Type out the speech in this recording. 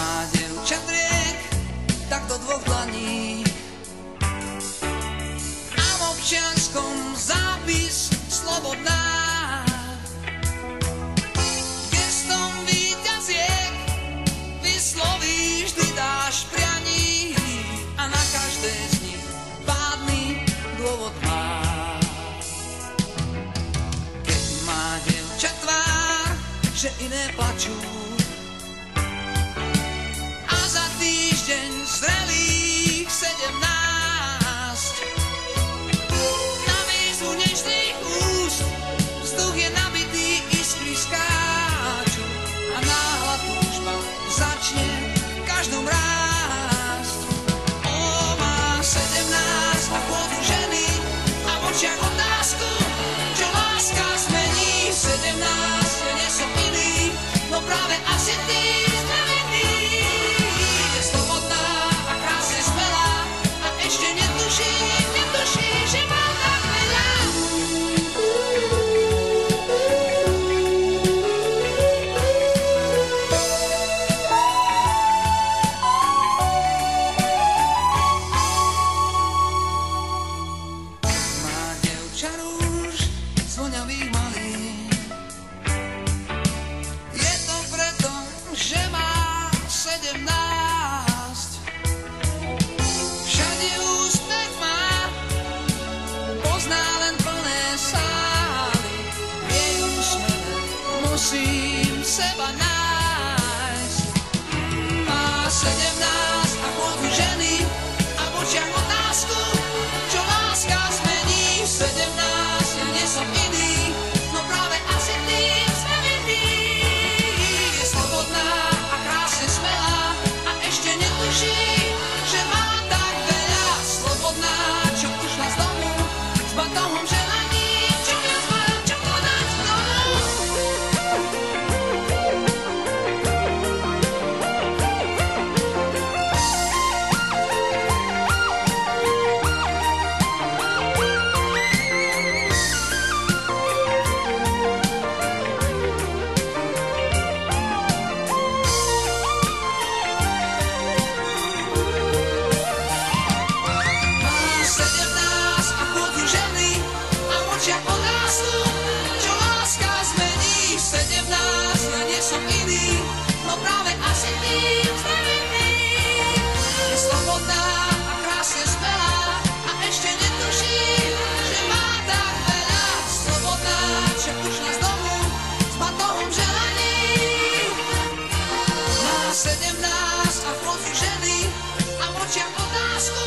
má dievča driek, tak do dvoch dlaní. A v občianskom zápis slobodná. Gestom víťaziek vyslovíš, ty dáš prianí a na každé z nich pádny dôvod má. Keď má dievča tvár, že iné plačú, a za týždeň zrelých 17 na výzvu nežných úst vzduch je nabitý, iskry skáču a náhla túžba začne v každom rásť. O, má 17 a pôdu ženy a v očiach otázku, čo láska zmení. 17, ja nie som iný, no práve asi ty znamený. Je slobodná a krásne smelá a ešte netuší, že má tak veľa. Má dievča rúž z voňavých malín. Je to preto, že má 17. Všade úsmev má, pozná len plné sály. V jej úsmeve musím seba nájsť. Má 17 a pôdu ženy a v očiach otázku, čo láska zmení. 17, ja nie som iný, no práve asi tým znamený. Je slobodná a krásne smelá a ešte netuší, že má tak veľa. Slobodná, čo ušla z domu s batohom želaní, čo viac má, čo podať znovu. Má 17 a pôdu ženy a v očiach otázku, čo láska zmení. 17, ja nie som iný, no práve asi tým znamený. Je slobodná a krásne smelá a ešte netuší, že má tak veľa. Slobodná, čo ušla z domu s batohom želaní. Má 17 a pôdu ženy a v očiach otázku,